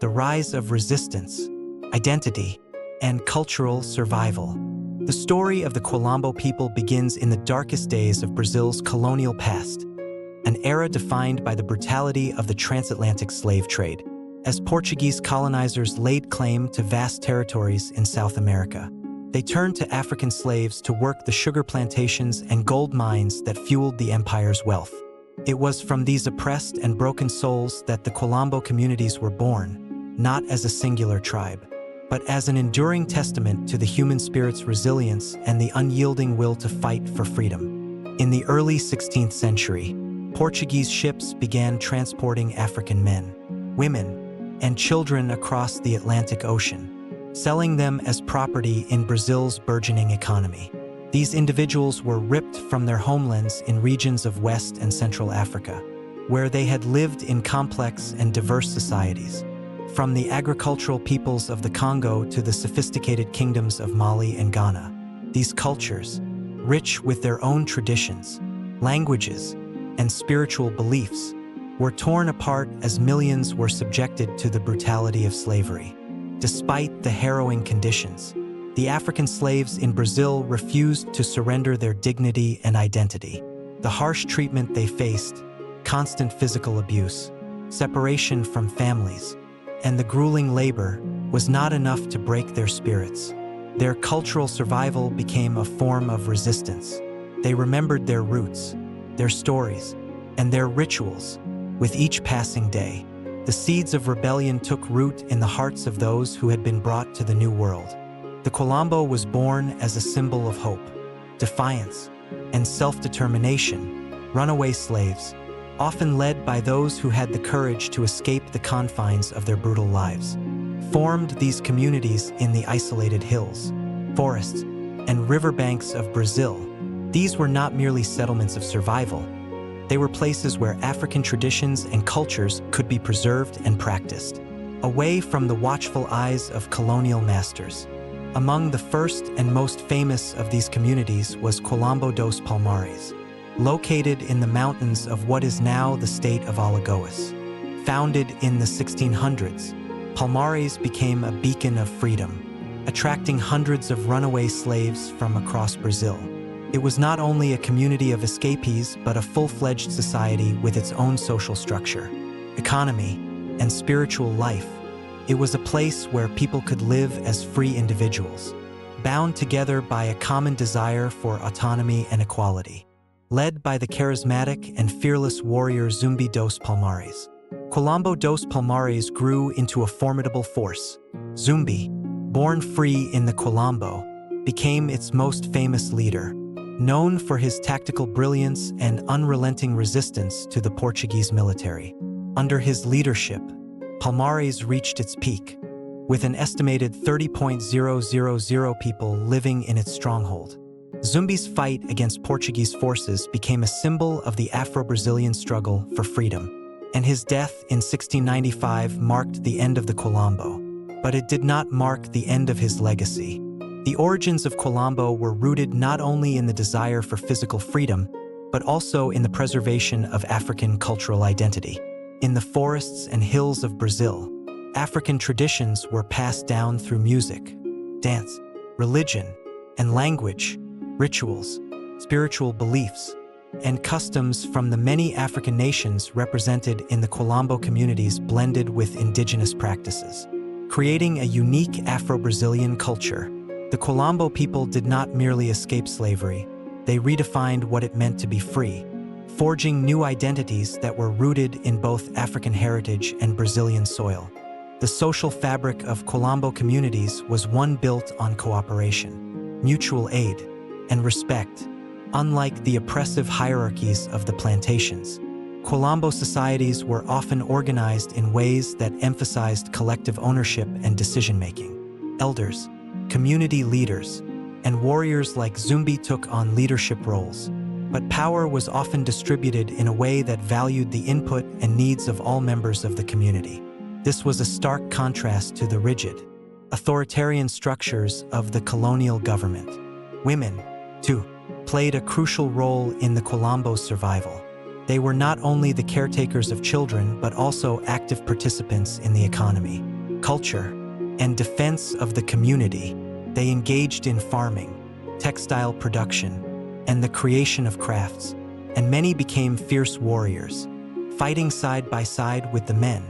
the rise of resistance, identity, and cultural survival. The story of the Quilombo people begins in the darkest days of Brazil's colonial past, an era defined by the brutality of the transatlantic slave trade, as Portuguese colonizers laid claim to vast territories in South America. They turned to African slaves to work the sugar plantations and gold mines that fueled the empire's wealth. It was from these oppressed and broken souls that the Quilombo communities were born, not as a singular tribe, but as an enduring testament to the human spirit's resilience and the unyielding will to fight for freedom. In the early 16th century, Portuguese ships began transporting African men, women, and children across the Atlantic Ocean, selling them as property in Brazil's burgeoning economy. These individuals were ripped from their homelands in regions of West and Central Africa, where they had lived in complex and diverse societies. From the agricultural peoples of the Congo to the sophisticated kingdoms of Mali and Ghana, these cultures, rich with their own traditions, languages, and spiritual beliefs, were torn apart as millions were subjected to the brutality of slavery. Despite the harrowing conditions, the African slaves in Brazil refused to surrender their dignity and identity. The harsh treatment they faced, constant physical abuse, separation from families, and the grueling labor was not enough to break their spirits. Their cultural survival became a form of resistance. They remembered their roots, their stories, and their rituals. With each passing day, the seeds of rebellion took root in the hearts of those who had been brought to the New World. The Quilombo was born as a symbol of hope, defiance, and self-determination. Runaway slaves, often led by those who had the courage to escape the confines of their brutal lives, formed these communities in the isolated hills, forests, and riverbanks of Brazil. These were not merely settlements of survival. They were places where African traditions and cultures could be preserved and practiced, away from the watchful eyes of colonial masters. Among the first and most famous of these communities was Zumbi dos Palmares, located in the mountains of what is now the state of Alagoas. Founded in the 1600s, Palmares became a beacon of freedom, attracting hundreds of runaway slaves from across Brazil. It was not only a community of escapees, but a full-fledged society with its own social structure, economy, and spiritual life. It was a place where people could live as free individuals, bound together by a common desire for autonomy and equality. Led by the charismatic and fearless warrior Zumbi dos Palmares, Zumbi dos Palmares grew into a formidable force. Zumbi, born free in the Quilombo, became its most famous leader, known for his tactical brilliance and unrelenting resistance to the Portuguese military. Under his leadership, Palmares reached its peak, with an estimated 30,000 people living in its stronghold. Zumbi's fight against Portuguese forces became a symbol of the Afro-Brazilian struggle for freedom, and his death in 1695 marked the end of the Quilombo. But it did not mark the end of his legacy. The origins of Quilombo were rooted not only in the desire for physical freedom, but also in the preservation of African cultural identity. In the forests and hills of Brazil, African traditions were passed down through music, dance, religion, and language, rituals, spiritual beliefs, and customs from the many African nations represented in the Quilombo communities blended with indigenous practices, creating a unique Afro-Brazilian culture. The Quilombo people did not merely escape slavery, they redefined what it meant to be free, forging new identities that were rooted in both African heritage and Brazilian soil. The social fabric of Quilombo communities was one built on cooperation, mutual aid, and respect. Unlike the oppressive hierarchies of the plantations, Quilombo societies were often organized in ways that emphasized collective ownership and decision-making. Elders, community leaders, and warriors like Zumbi took on leadership roles, but power was often distributed in a way that valued the input and needs of all members of the community. This was a stark contrast to the rigid, authoritarian structures of the colonial government. Women, too, played a crucial role in the Quilombo's survival. They were not only the caretakers of children, but also active participants in the economy, culture, and defense of the community. They engaged in farming, textile production, and the creation of crafts, and many became fierce warriors, fighting side by side with the men.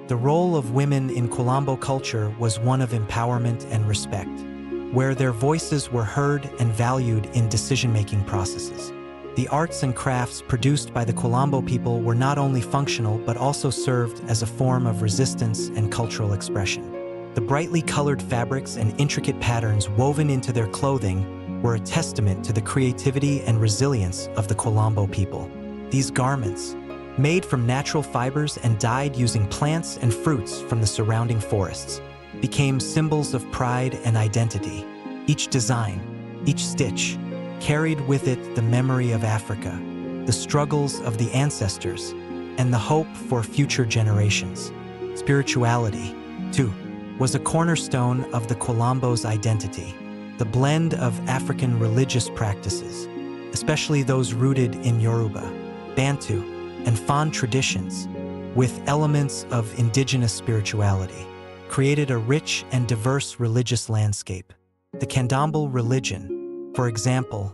The role of women in Quilombo culture was one of empowerment and respect, where their voices were heard and valued in decision-making processes. The arts and crafts produced by the Quilombo people were not only functional but also served as a form of resistance and cultural expression. The brightly colored fabrics and intricate patterns woven into their clothing were a testament to the creativity and resilience of the Quilombo people. These garments, made from natural fibers and dyed using plants and fruits from the surrounding forests, became symbols of pride and identity. Each design, each stitch, carried with it the memory of Africa, the struggles of the ancestors, and the hope for future generations. Spirituality, too, was a cornerstone of the Quilombo's identity. The blend of African religious practices, especially those rooted in Yoruba, Bantu, and Fon traditions, with elements of indigenous spirituality, created a rich and diverse religious landscape. The Candomblé religion, for example,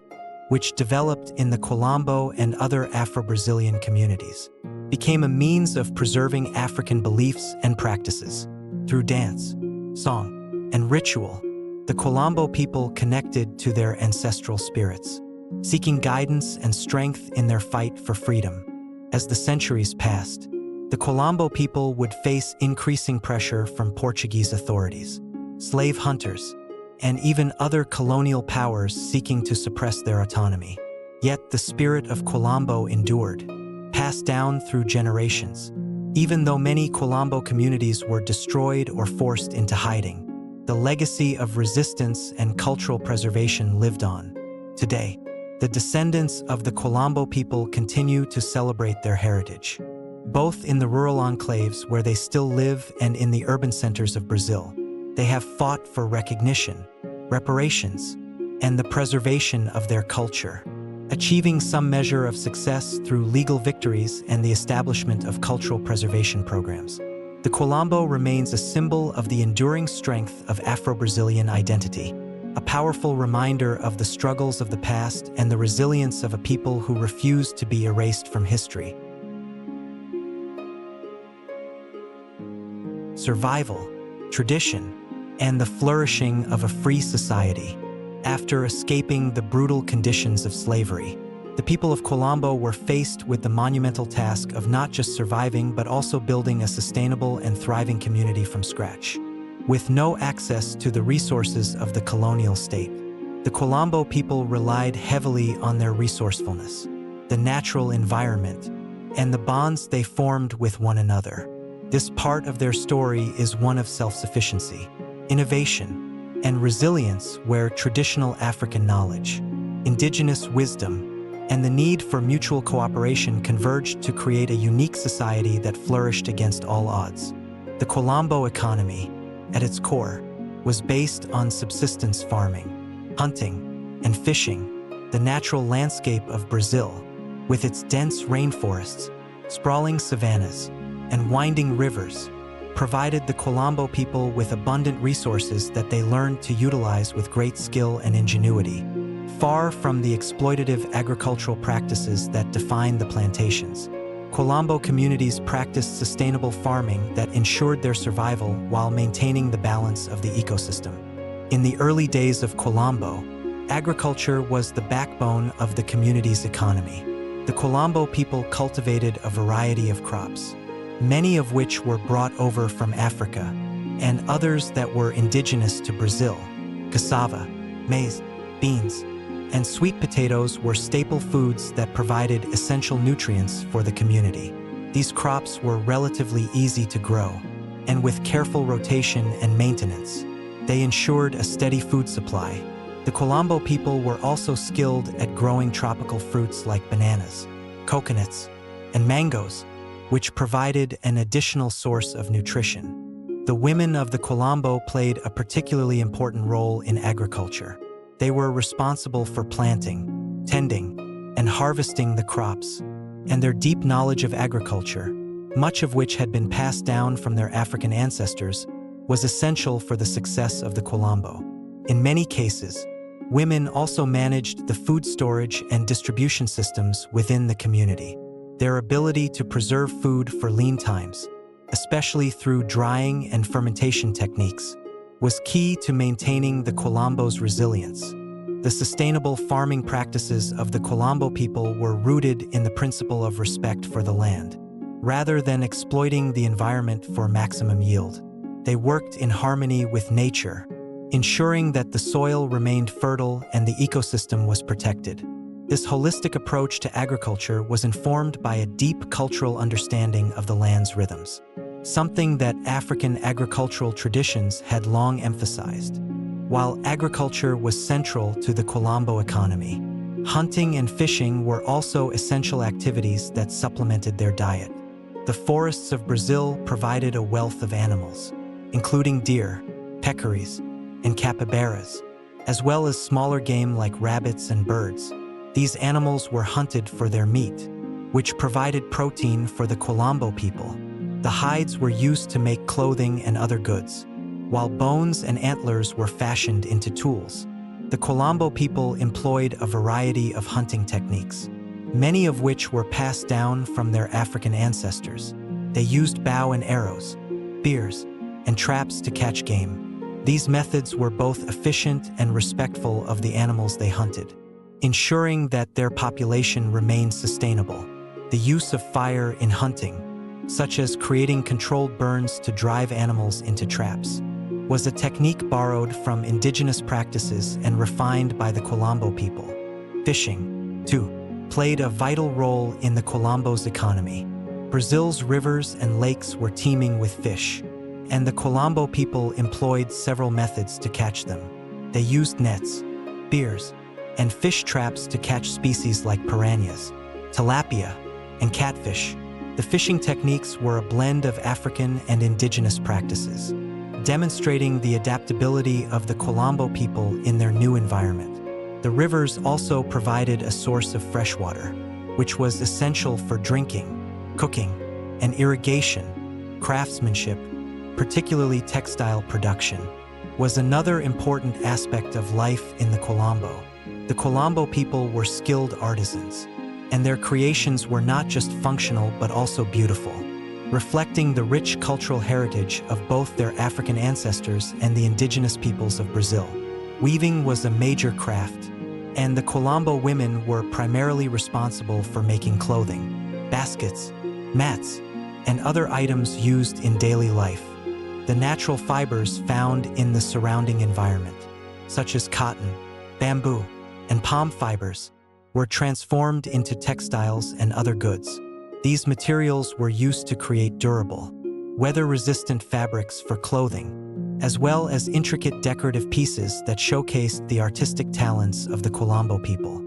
which developed in the Quilombo and other Afro-Brazilian communities, became a means of preserving African beliefs and practices. Through dance, song, and ritual, the Quilombo people connected to their ancestral spirits, seeking guidance and strength in their fight for freedom. As the centuries passed, the Quilombo people would face increasing pressure from Portuguese authorities, slave hunters, and even other colonial powers seeking to suppress their autonomy. Yet the spirit of Quilombo endured, passed down through generations. Even though many Quilombo communities were destroyed or forced into hiding, the legacy of resistance and cultural preservation lived on. Today, the descendants of the Quilombo people continue to celebrate their heritage, both in the rural enclaves where they still live and in the urban centers of Brazil. They have fought for recognition, reparations, and the preservation of their culture, achieving some measure of success through legal victories and the establishment of cultural preservation programs. The Quilombo remains a symbol of the enduring strength of Afro-Brazilian identity, a powerful reminder of the struggles of the past and the resilience of a people who refuse to be erased from history. Survival, tradition, and the flourishing of a free society. After escaping the brutal conditions of slavery, the people of Quilombo were faced with the monumental task of not just surviving but also building a sustainable and thriving community from scratch. With no access to the resources of the colonial state, the Quilombo people relied heavily on their resourcefulness, the natural environment, and the bonds they formed with one another. This part of their story is one of self-sufficiency, innovation, and resilience, where traditional African knowledge, indigenous wisdom, and the need for mutual cooperation converged to create a unique society that flourished against all odds. The Quilombo economy, at its core, was based on subsistence farming, hunting, and fishing. The natural landscape of Brazil, with its dense rainforests, sprawling savannas, and winding rivers, provided the Quilombo people with abundant resources that they learned to utilize with great skill and ingenuity, far from the exploitative agricultural practices that defined the plantations. Quilombo communities practiced sustainable farming that ensured their survival while maintaining the balance of the ecosystem. In the early days of Quilombo, agriculture was the backbone of the community's economy. The Quilombo people cultivated a variety of crops, many of which were brought over from Africa, and others that were indigenous to Brazil. Cassava, maize, beans, and sweet potatoes were staple foods that provided essential nutrients for the community. These crops were relatively easy to grow, and with careful rotation and maintenance, they ensured a steady food supply. The Quilombo people were also skilled at growing tropical fruits like bananas, coconuts, and mangoes, which provided an additional source of nutrition. The women of the Quilombo played a particularly important role in agriculture. They were responsible for planting, tending, and harvesting the crops, and their deep knowledge of agriculture, much of which had been passed down from their African ancestors, was essential for the success of the Quilombo. In many cases, women also managed the food storage and distribution systems within the community. Their ability to preserve food for lean times, especially through drying and fermentation techniques, was key to maintaining the Quilombo's resilience. The sustainable farming practices of the Quilombo people were rooted in the principle of respect for the land. Rather than exploiting the environment for maximum yield, they worked in harmony with nature, ensuring that the soil remained fertile and the ecosystem was protected. This holistic approach to agriculture was informed by a deep cultural understanding of the land's rhythms, something that African agricultural traditions had long emphasized. While agriculture was central to the Quilombo economy, hunting and fishing were also essential activities that supplemented their diet. The forests of Brazil provided a wealth of animals, including deer, peccaries, and capybaras, as well as smaller game like rabbits and birds. These animals were hunted for their meat, which provided protein for the Quilombo people. The hides were used to make clothing and other goods, while bones and antlers were fashioned into tools. The Quilombo people employed a variety of hunting techniques, many of which were passed down from their African ancestors. They used bow and arrows, spears, and traps to catch game. These methods were both efficient and respectful of the animals they hunted, ensuring that their population remained sustainable. The use of fire in hunting, such as creating controlled burns to drive animals into traps, was a technique borrowed from indigenous practices and refined by the Quilombo people. Fishing, too, played a vital role in the Quilombo's economy. Brazil's rivers and lakes were teeming with fish, and the Quilombo people employed several methods to catch them. They used nets, spears, and fish traps to catch species like piranhas, tilapia, and catfish. The fishing techniques were a blend of African and indigenous practices, demonstrating the adaptability of the Quilombo people in their new environment. The rivers also provided a source of fresh water, which was essential for drinking, cooking, and irrigation. Craftsmanship, particularly textile production, was another important aspect of life in the Quilombo. The Quilombo people were skilled artisans, and their creations were not just functional but also beautiful, reflecting the rich cultural heritage of both their African ancestors and the indigenous peoples of Brazil. Weaving was a major craft, and the Quilombo women were primarily responsible for making clothing, baskets, mats, and other items used in daily life. The natural fibers found in the surrounding environment, such as cotton, bamboo, and palm fibers, were transformed into textiles and other goods. These materials were used to create durable, weather-resistant fabrics for clothing, as well as intricate decorative pieces that showcased the artistic talents of the Quilombo people.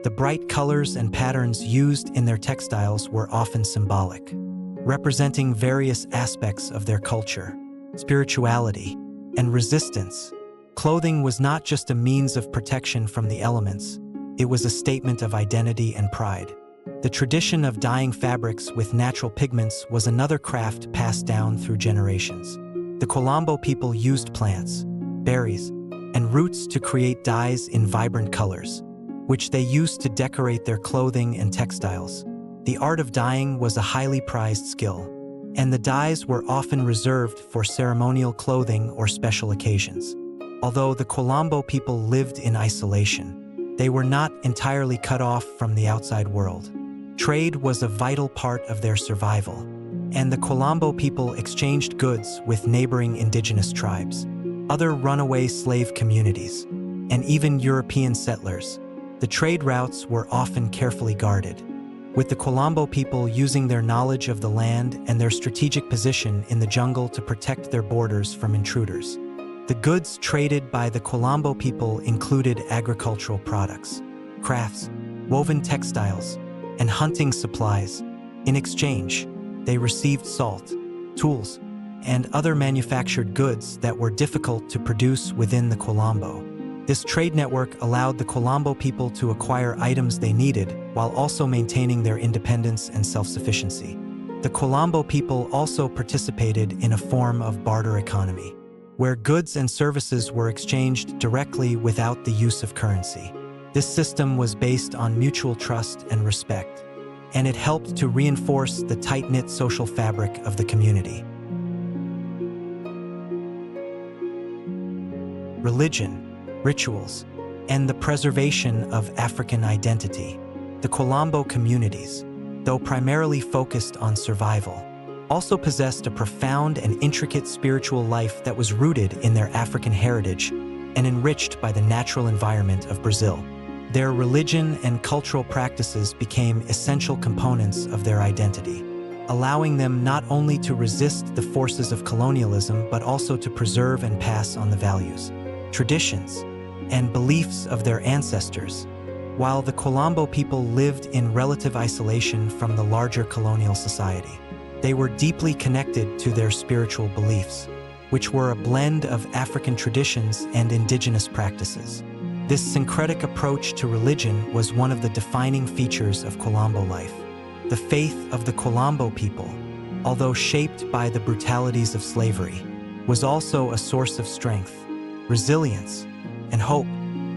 The bright colors and patterns used in their textiles were often symbolic, representing various aspects of their culture, spirituality, and resistance. Clothing was not just a means of protection from the elements, it was a statement of identity and pride. The tradition of dyeing fabrics with natural pigments was another craft passed down through generations. The Quilombo people used plants, berries, and roots to create dyes in vibrant colors, which they used to decorate their clothing and textiles. The art of dyeing was a highly prized skill, and the dyes were often reserved for ceremonial clothing or special occasions. Although the Quilombo people lived in isolation, they were not entirely cut off from the outside world. Trade was a vital part of their survival, and the Quilombo people exchanged goods with neighboring indigenous tribes, other runaway slave communities, and even European settlers. The trade routes were often carefully guarded, with the Quilombo people using their knowledge of the land and their strategic position in the jungle to protect their borders from intruders. The goods traded by the Quilombo people included agricultural products, crafts, woven textiles, and hunting supplies. In exchange, they received salt, tools, and other manufactured goods that were difficult to produce within the Quilombo. This trade network allowed the Quilombo people to acquire items they needed while also maintaining their independence and self-sufficiency. The Quilombo people also participated in a form of barter economy, where goods and services were exchanged directly without the use of currency. This system was based on mutual trust and respect, and it helped to reinforce the tight-knit social fabric of the community. Religion, rituals, and the preservation of African identity. The Quilombo communities, though primarily focused on survival, also possessed a profound and intricate spiritual life that was rooted in their African heritage and enriched by the natural environment of Brazil. Their religion and cultural practices became essential components of their identity, allowing them not only to resist the forces of colonialism but also to preserve and pass on the values, traditions, and beliefs of their ancestors. While the Quilombo people lived in relative isolation from the larger colonial society, they were deeply connected to their spiritual beliefs, which were a blend of African traditions and indigenous practices. This syncretic approach to religion was one of the defining features of Quilombo life. The faith of the Quilombo people, although shaped by the brutalities of slavery, was also a source of strength, resilience, and hope.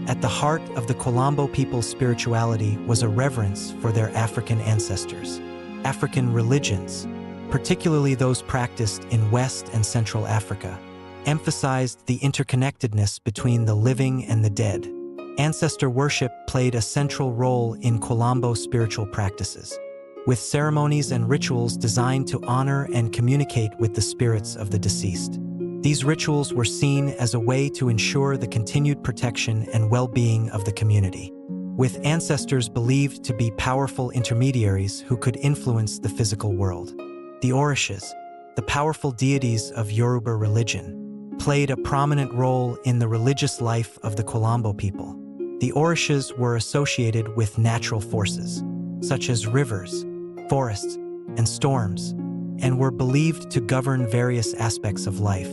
At the heart of the Quilombo people's spirituality was a reverence for their African ancestors. African religions, particularly those practiced in West and Central Africa, emphasized the interconnectedness between the living and the dead. Ancestor worship played a central role in Quilombo spiritual practices, with ceremonies and rituals designed to honor and communicate with the spirits of the deceased. These rituals were seen as a way to ensure the continued protection and well-being of the community, with ancestors believed to be powerful intermediaries who could influence the physical world. The Orishas, the powerful deities of Yoruba religion, played a prominent role in the religious life of the Quilombo people. The Orishas were associated with natural forces, such as rivers, forests, and storms, and were believed to govern various aspects of life,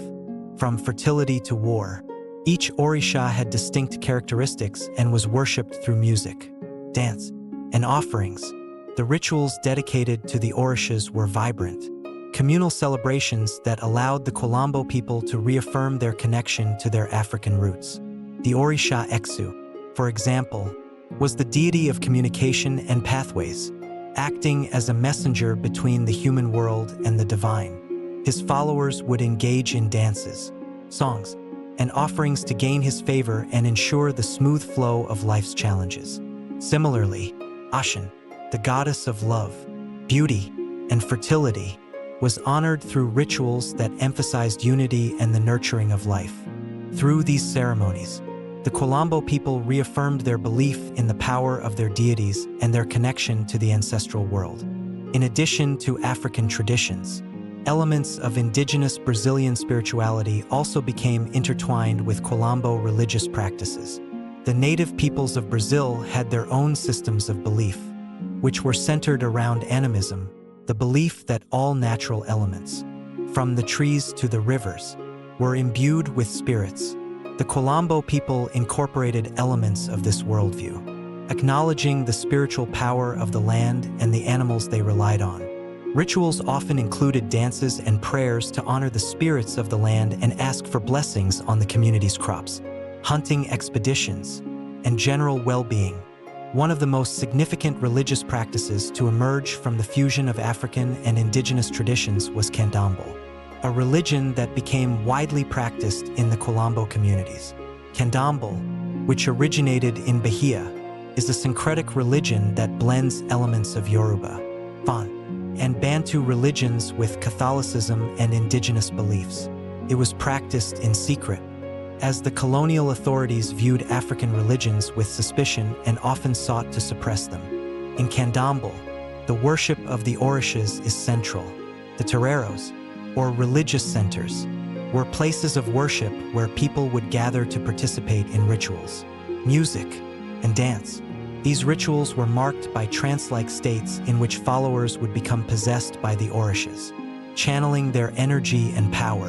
from fertility to war. Each Orisha had distinct characteristics and was worshipped through music, dance, and offerings. The rituals dedicated to the Orishas were vibrant, communal celebrations that allowed the Quilombo people to reaffirm their connection to their African roots. The Orisha Exu, for example, was the deity of communication and pathways, acting as a messenger between the human world and the divine. His followers would engage in dances, songs, and offerings to gain his favor and ensure the smooth flow of life's challenges. Similarly, Ashen, the goddess of love, beauty, and fertility, was honored through rituals that emphasized unity and the nurturing of life. Through these ceremonies, the Quilombo people reaffirmed their belief in the power of their deities and their connection to the ancestral world. In addition to African traditions, elements of indigenous Brazilian spirituality also became intertwined with Quilombo religious practices. The native peoples of Brazil had their own systems of belief, which were centered around animism, the belief that all natural elements, from the trees to the rivers, were imbued with spirits. The Quilombo people incorporated elements of this worldview, acknowledging the spiritual power of the land and the animals they relied on. Rituals often included dances and prayers to honor the spirits of the land and ask for blessings on the community's crops, hunting expeditions, and general well-being. One of the most significant religious practices to emerge from the fusion of African and indigenous traditions was Candomblé, a religion that became widely practiced in the Quilombo communities. Candomblé, which originated in Bahia, is a syncretic religion that blends elements of Yoruba, Fon, and Bantu religions with Catholicism and indigenous beliefs. It was practiced in secret, as the colonial authorities viewed African religions with suspicion and often sought to suppress them. In Candomblé, the worship of the Orishas is central. The terreiros, or religious centers, were places of worship where people would gather to participate in rituals, music, and dance. These rituals were marked by trance-like states in which followers would become possessed by the Orishas, channeling their energy and power.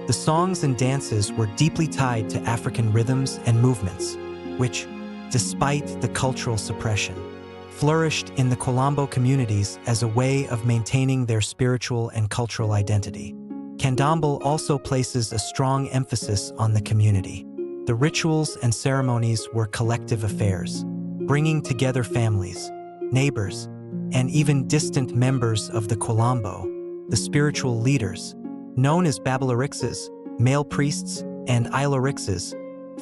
The songs and dances were deeply tied to African rhythms and movements, which, despite the cultural suppression, flourished in the Quilombo communities as a way of maintaining their spiritual and cultural identity. Candomblé also places a strong emphasis on the community. The rituals and ceremonies were collective affairs, bringing together families, neighbors, and even distant members of the Quilombo. The spiritual leaders, known as Babalorixes, male priests, and Ilorixes,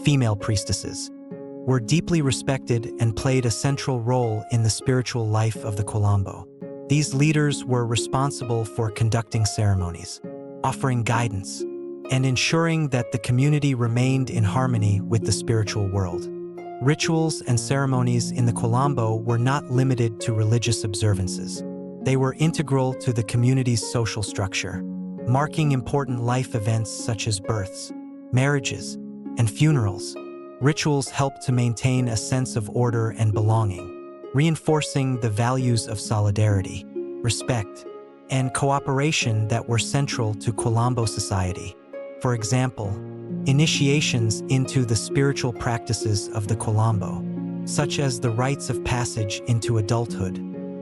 female priestesses, were deeply respected and played a central role in the spiritual life of the Quilombo. These leaders were responsible for conducting ceremonies, offering guidance, and ensuring that the community remained in harmony with the spiritual world. Rituals and ceremonies in the Quilombo were not limited to religious observances. They were integral to the community's social structure, marking important life events such as births, marriages, and funerals. Rituals helped to maintain a sense of order and belonging, reinforcing the values of solidarity, respect, and cooperation that were central to Quilombo society. For example, initiations into the spiritual practices of the Quilombo, such as the rites of passage into adulthood,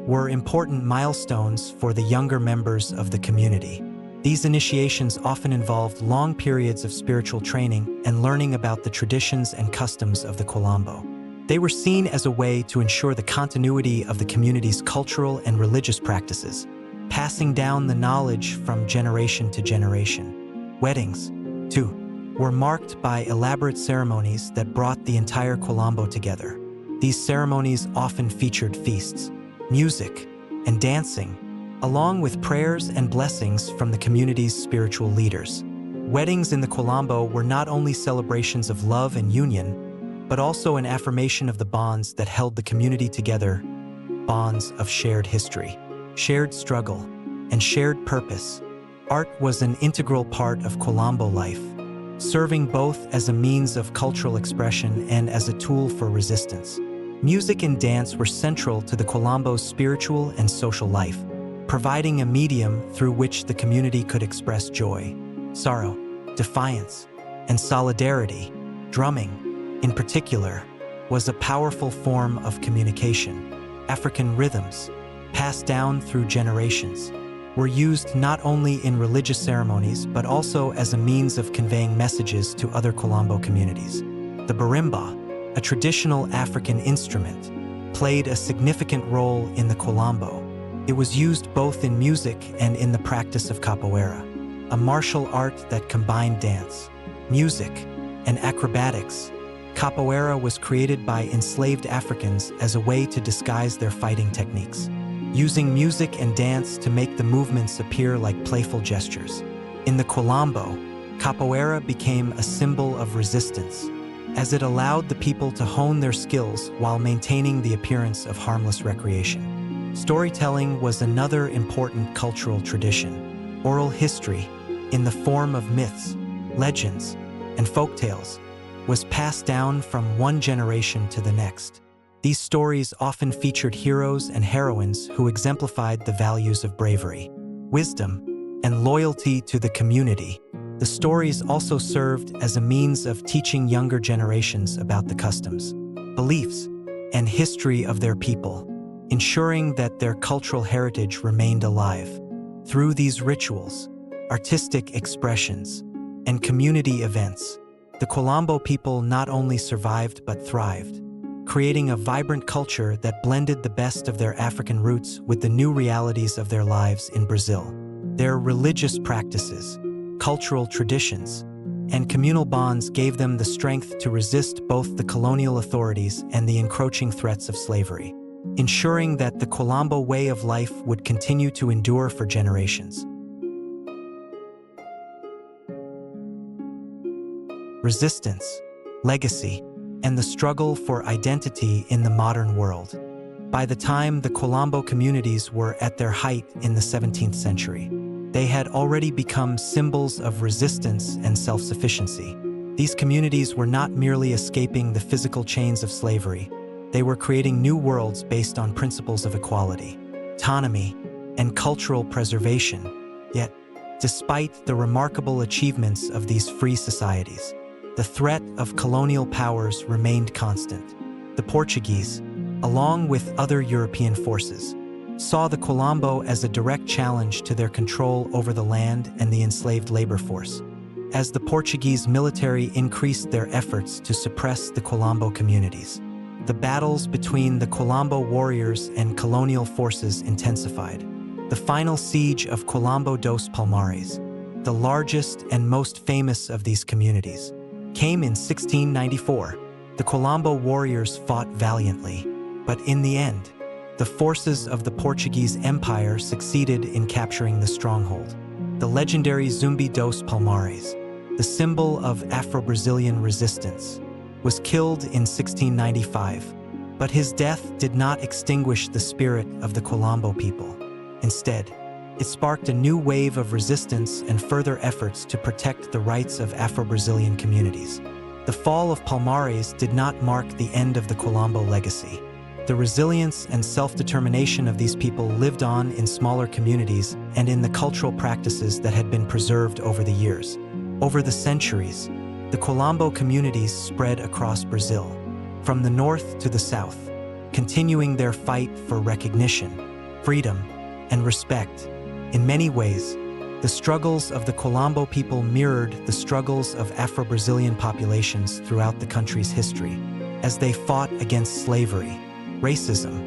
were important milestones for the younger members of the community. These initiations often involved long periods of spiritual training and learning about the traditions and customs of the Quilombo. They were seen as a way to ensure the continuity of the community's cultural and religious practices, passing down the knowledge from generation to generation. Weddings, too, were marked by elaborate ceremonies that brought the entire Quilombo together. These ceremonies often featured feasts, music, and dancing, along with prayers and blessings from the community's spiritual leaders. Weddings in the Quilombo were not only celebrations of love and union, but also an affirmation of the bonds that held the community together, bonds of shared history, shared struggle, and shared purpose. Art was an integral part of Quilombo life, serving both as a means of cultural expression and as a tool for resistance. Music and dance were central to the Quilombo's spiritual and social life, providing a medium through which the community could express joy, sorrow, defiance, and solidarity. Drumming, in particular, was a powerful form of communication. African rhythms, passed down through generations, were used not only in religious ceremonies but also as a means of conveying messages to other Quilombo communities. The marimba, a traditional African instrument, played a significant role in the Quilombo. It was used both in music and in the practice of capoeira, a martial art that combined dance, music, and acrobatics. Capoeira was created by enslaved Africans as a way to disguise their fighting techniques, using music and dance to make the movements appear like playful gestures. In the Quilombo, capoeira became a symbol of resistance, as it allowed the people to hone their skills while maintaining the appearance of harmless recreation. Storytelling was another important cultural tradition. Oral history, in the form of myths, legends, and folktales, was passed down from one generation to the next. These stories often featured heroes and heroines who exemplified the values of bravery, wisdom, and loyalty to the community. The stories also served as a means of teaching younger generations about the customs, beliefs, and history of their people, ensuring that their cultural heritage remained alive. Through these rituals, artistic expressions, and community events, the Quilombo people not only survived but thrived, creating a vibrant culture that blended the best of their African roots with the new realities of their lives in Brazil. Their religious practices, cultural traditions, and communal bonds gave them the strength to resist both the colonial authorities and the encroaching threats of slavery, ensuring that the Quilombo way of life would continue to endure for generations. Resistance, legacy, and the struggle for identity in the modern world. By the time the Quilombo communities were at their height in the 17th century, they had already become symbols of resistance and self-sufficiency. These communities were not merely escaping the physical chains of slavery, they were creating new worlds based on principles of equality, autonomy, and cultural preservation. Yet, Despite the remarkable achievements of these free societies, the threat of colonial powers remained constant. The Portuguese, along with other European forces, saw the Quilombo as a direct challenge to their control over the land and the enslaved labor force. As the Portuguese military increased their efforts to suppress the Quilombo communities, the battles between the Quilombo warriors and colonial forces intensified. The final siege of Zumbi dos Palmares, the largest and most famous of these communities, came in 1694. The Quilombo warriors fought valiantly, but in the end, the forces of the Portuguese Empire succeeded in capturing the stronghold. The legendary Zumbi dos Palmares, the symbol of Afro-Brazilian resistance, was killed in 1695, but his death did not extinguish the spirit of the Quilombo people. Instead, it sparked a new wave of resistance and further efforts to protect the rights of Afro-Brazilian communities. The fall of Palmares did not mark the end of the Quilombo legacy. The resilience and self-determination of these people lived on in smaller communities and in the cultural practices that had been preserved over the years. Over the centuries, the Quilombo communities spread across Brazil, from the north to the south, continuing their fight for recognition, freedom, and respect. In many ways, the struggles of the Quilombo people mirrored the struggles of Afro-Brazilian populations throughout the country's history, as they fought against slavery, racism,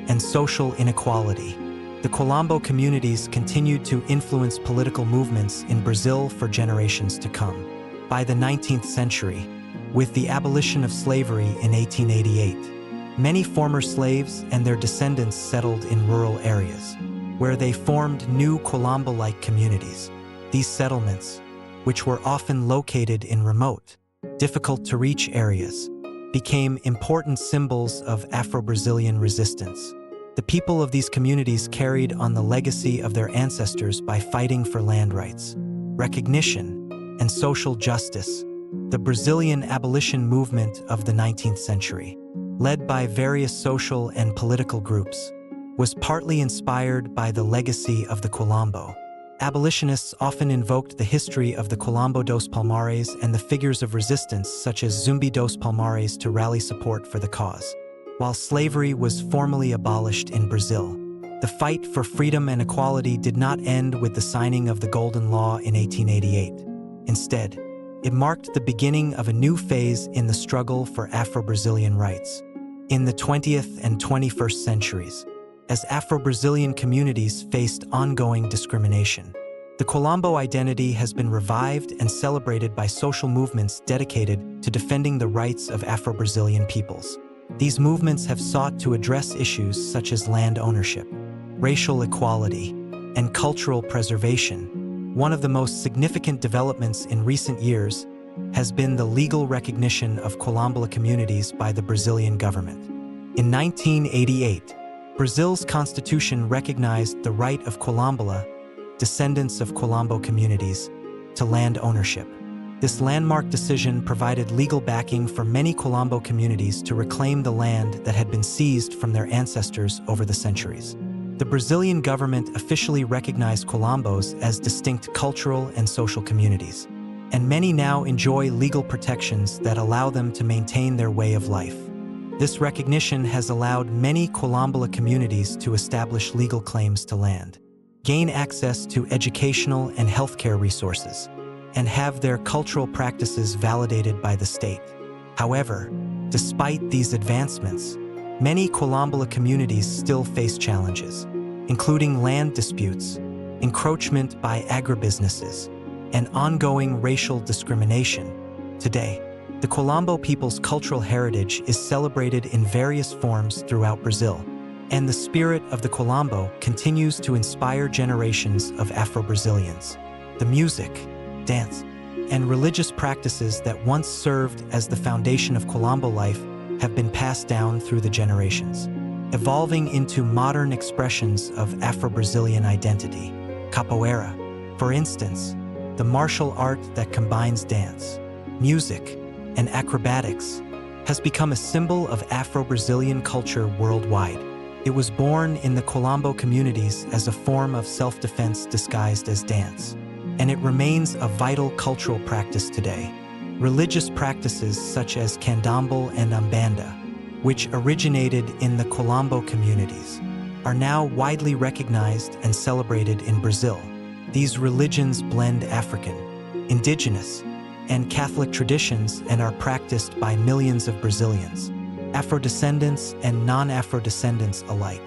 and social inequality. The Quilombo communities continued to influence political movements in Brazil for generations to come. By the 19th century, with the abolition of slavery in 1888, many former slaves and their descendants settled in rural areas, where they formed new Quilombo-like communities. These settlements, which were often located in remote, difficult-to-reach areas, became important symbols of Afro-Brazilian resistance. The people of these communities carried on the legacy of their ancestors by fighting for land rights, recognition, and social justice. The Brazilian abolition movement of the 19th century, led by various social and political groups, was partly inspired by the legacy of the Quilombo. Abolitionists often invoked the history of the Zumbi dos Palmares and the figures of resistance such as Zumbi dos Palmares to rally support for the cause. While slavery was formally abolished in Brazil, the fight for freedom and equality did not end with the signing of the Golden Law in 1888. Instead, it marked the beginning of a new phase in the struggle for Afro-Brazilian rights. In the 20th and 21st centuries, as Afro-Brazilian communities faced ongoing discrimination, the Quilombo identity has been revived and celebrated by social movements dedicated to defending the rights of Afro-Brazilian peoples. These movements have sought to address issues such as land ownership, racial equality, and cultural preservation. One of the most significant developments in recent years has been the legal recognition of Quilombo communities by the Brazilian government. In 1988, Brazil's constitution recognized the right of Quilombo, descendants of Quilombo communities, to land ownership. This landmark decision provided legal backing for many Quilombo communities to reclaim the land that had been seized from their ancestors over the centuries. The Brazilian government officially recognized Quilombos as distinct cultural and social communities, and many now enjoy legal protections that allow them to maintain their way of life. This recognition has allowed many Quilombo communities to establish legal claims to land, gain access to educational and healthcare resources, and have their cultural practices validated by the state. However, despite these advancements, many Quilombo communities still face challenges, including land disputes, encroachment by agribusinesses, and ongoing racial discrimination. Today, the Quilombo people's cultural heritage is celebrated in various forms throughout Brazil, and the spirit of the Quilombo continues to inspire generations of Afro-Brazilians. The music, dance, and religious practices that once served as the foundation of Quilombo life have been passed down through the generations, evolving into modern expressions of Afro-Brazilian identity. Capoeira, for instance, the martial art that combines dance, music, and acrobatics, has become a symbol of Afro-Brazilian culture worldwide. It was born in the Quilombo communities as a form of self-defense disguised as dance. and it remains a vital cultural practice today. Religious practices such as candomblé and umbanda, which originated in the Quilombo communities, are now widely recognized and celebrated in Brazil. These religions blend African, indigenous, and Catholic traditions and are practiced by millions of Brazilians, Afro-descendants and non-Afro-descendants alike.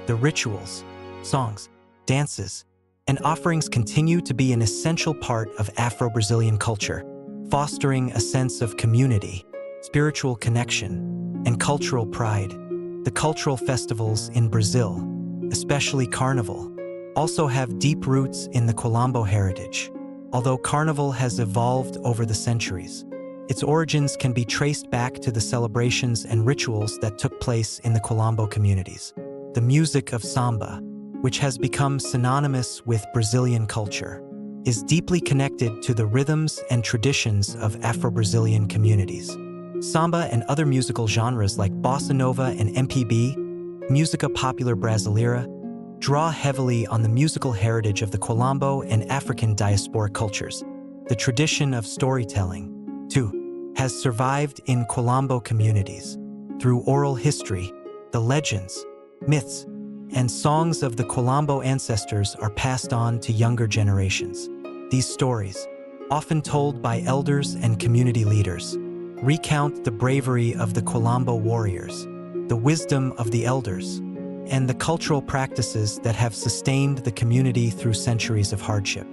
The rituals, songs, dances, and offerings continue to be an essential part of Afro-Brazilian culture, fostering a sense of community, spiritual connection, and cultural pride. The cultural festivals in Brazil, especially Carnival, also have deep roots in the Quilombo heritage. Although Carnival has evolved over the centuries, its origins can be traced back to the celebrations and rituals that took place in the Quilombo communities. The music of samba, which has become synonymous with Brazilian culture, is deeply connected to the rhythms and traditions of Afro-Brazilian communities. Samba and other musical genres like bossa nova and MPB, música popular brasileira, draw heavily on the musical heritage of the Quilombo and African diasporic cultures. The tradition of storytelling, too, has survived in Quilombo communities. Through oral history, the legends, myths, and songs of the Quilombo ancestors are passed on to younger generations. These stories, often told by elders and community leaders, recount the bravery of the Quilombo warriors, the wisdom of the elders, and the cultural practices that have sustained the community through centuries of hardship.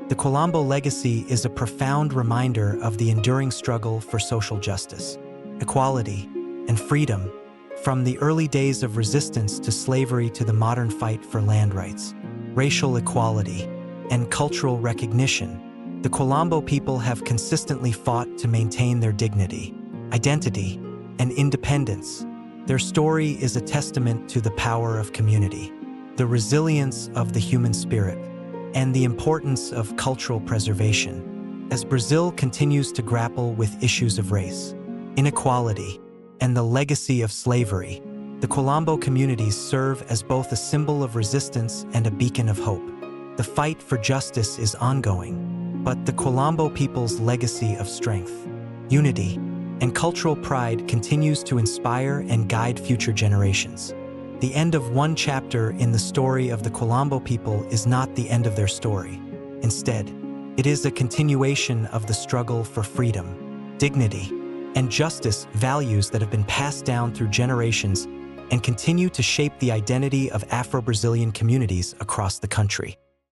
The Quilombo legacy is a profound reminder of the enduring struggle for social justice, equality, and freedom, from the early days of resistance to slavery to the modern fight for land rights, racial equality, and cultural recognition. The Quilombo people have consistently fought to maintain their dignity, identity, and independence. Their story is a testament to the power of community, the resilience of the human spirit, and the importance of cultural preservation. As Brazil continues to grapple with issues of race, inequality, and the legacy of slavery, the Quilombo communities serve as both a symbol of resistance and a beacon of hope. The fight for justice is ongoing, but the Quilombo people's legacy of strength, unity, and cultural pride continues to inspire and guide future generations. The end of one chapter in the story of the Quilombo people is not the end of their story. Instead, it is a continuation of the struggle for freedom, dignity, and justice, values that have been passed down through generations and continue to shape the identity of Afro-Brazilian communities across the country.